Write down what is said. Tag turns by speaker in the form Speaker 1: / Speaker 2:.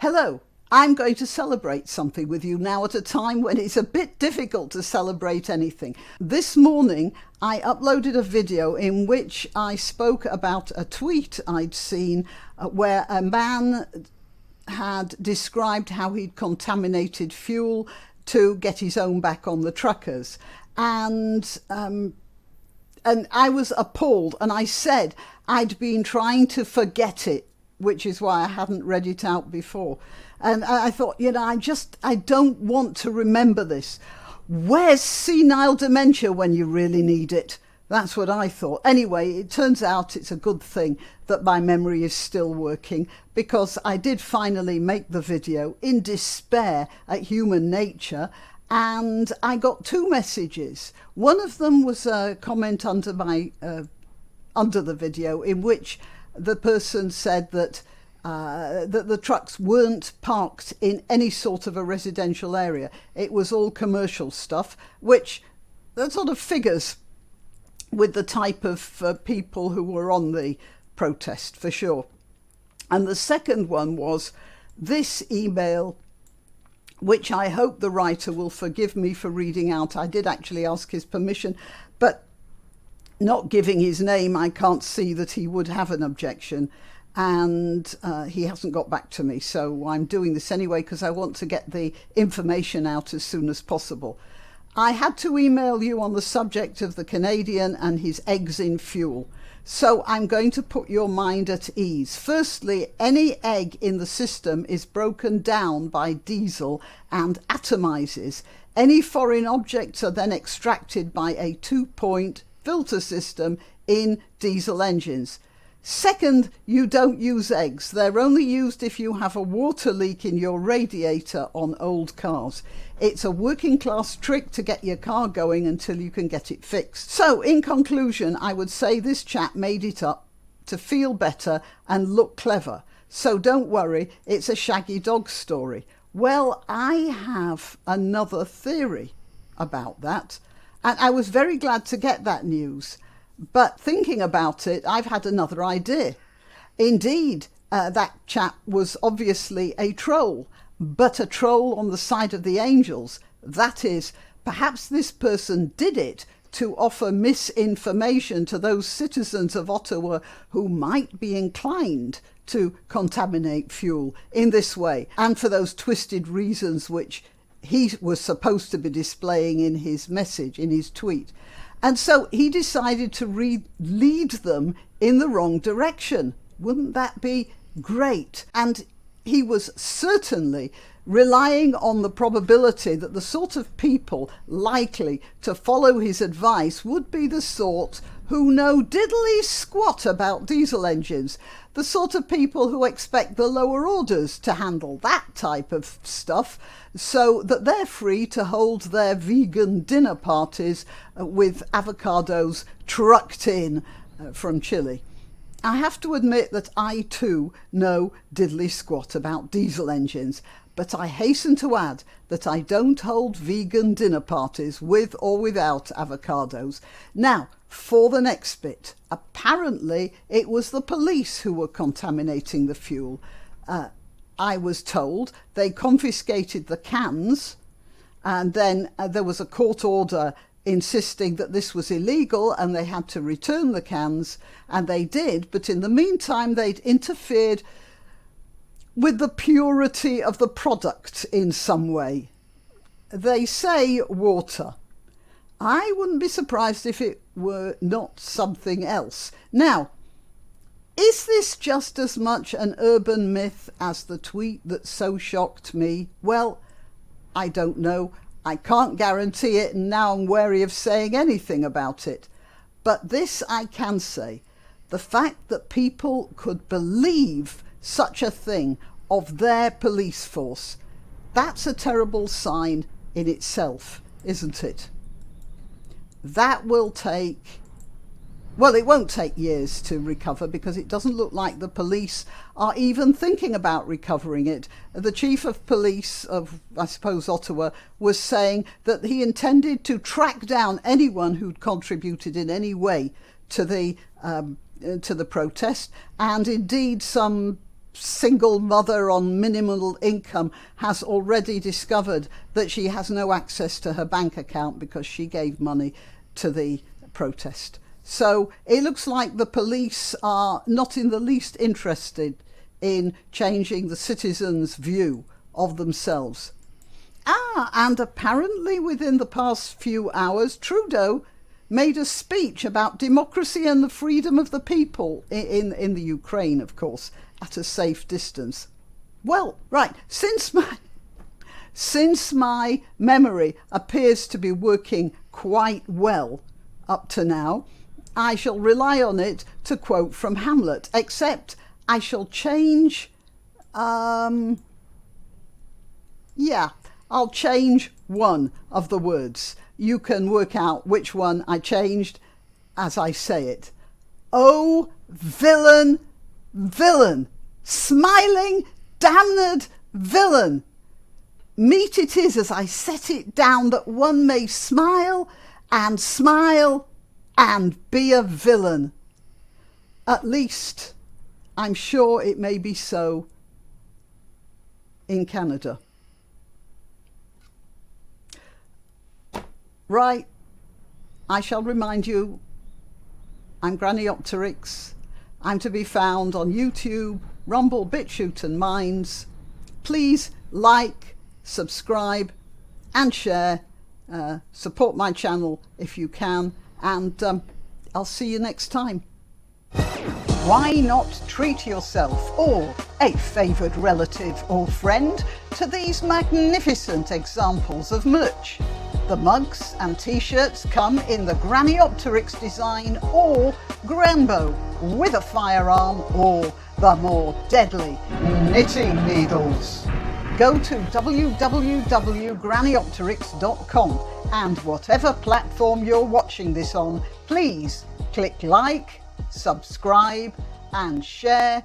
Speaker 1: Hello, I'm going to celebrate something with you now at a time when it's a bit difficult to celebrate anything. This morning I uploaded a video in which I spoke about a tweet I'd seen where a man had described how he'd contaminated fuel to get his own back on the truckers. And I was appalled, and I said I'd been trying to forget it, which is why I hadn't read it out before. And I thought, I don't want to remember this. Where's senile dementia when you really need it? That's what I thought. Anyway, it turns out it's a good thing that my memory is still working, because I did finally make the video in despair at human nature, and I got two messages. One of them was a comment under the video in which the person said that the trucks weren't parked in any sort of a residential area. It was all commercial stuff, which that sort of figures with the type of people who were on the protest for sure. And the second one was this email, which I hope the writer will forgive me for reading out. I did actually ask his permission, but not giving his name, I can't see that he would have an objection, and he hasn't got back to me. So I'm doing this anyway because I want to get the information out as soon as possible. I had to email you on the subject of the Canadian and his eggs in fuel. So I'm going to put your mind at ease. Firstly, any egg in the system is broken down by diesel and atomizes. Any foreign objects are then extracted by a 2-point filter system in diesel engines. Second, you don't use eggs. They're only used if you have a water leak in your radiator on old cars. It's a working class trick to get your car going until you can get it fixed. So in conclusion, I would say this chap made it up to feel better and look clever. So don't worry, it's a shaggy dog story. Well, I have another theory about that. And I was very glad to get that news. But thinking about it, I've had another idea. Indeed, that chap was obviously a troll, but a troll on the side of the angels. That is, perhaps this person did it to offer misinformation to those citizens of Ottawa who might be inclined to contaminate fuel in this way, and for those twisted reasons which he was supposed to be displaying in his message, in his tweet. And so he decided to lead them in the wrong direction. Wouldn't that be great? And he was certainly relying on the probability that the sort of people likely to follow his advice would be the sort who know diddly squat about diesel engines, the sort of people who expect the lower orders to handle that type of stuff, so that they're free to hold their vegan dinner parties with avocados trucked in from Chile. I have to admit that I too know diddly squat about diesel engines, but I hasten to add that I don't hold vegan dinner parties with or without avocados. Now, for the next bit, apparently it was the police who were contaminating the fuel. I was told they confiscated the cans, and then there was a court order insisting that this was illegal and they had to return the cans, and they did, but in the meantime they'd interfered with the purity of the product in some way. They say water. I wouldn't be surprised if it were not something else. Now, is this just as much an urban myth as the tweet that so shocked me? Well, I don't know. I can't guarantee it, and now I'm wary of saying anything about it. But this I can say. The fact that people could believe such a thing of their police force, that's a terrible sign in itself, isn't it? That will take, well, it won't take years to recover, because it doesn't look like the police are even thinking about recovering it. The chief of police of, I suppose, Ottawa was saying that he intended to track down anyone who'd contributed in any way to the protest, and indeed some single mother on minimal income has already discovered that she has no access to her bank account because she gave money to the protest. So it looks like the police are not in the least interested in changing the citizens' view of themselves. And apparently within the past few hours, Trudeau made a speech about democracy and the freedom of the people in the Ukraine, of course, at a safe distance. Well, right, since my memory appears to be working quite well up to now, I shall rely on it to quote from Hamlet, except I shall change, I'll change one of the words. You can work out which one I changed as I say it. Oh, villain, villain, smiling, damned villain. Meet it is as I set it down that one may smile and be a villain. At least, I'm sure it may be so in Canada. Right, I shall remind you, I'm Graniopteryx. I'm to be found on YouTube, Rumble, BitChute and Minds. Please like, subscribe and share. Support my channel if you can, and I'll see you next time. Why not treat yourself or a favoured relative or friend to these magnificent examples of merch? The mugs and t-shirts come in the Graniopteryx design or Grambo with a firearm or the more deadly knitting needles. Go to www.graniopteryx.com and whatever platform you're watching this on, please click like, subscribe and share.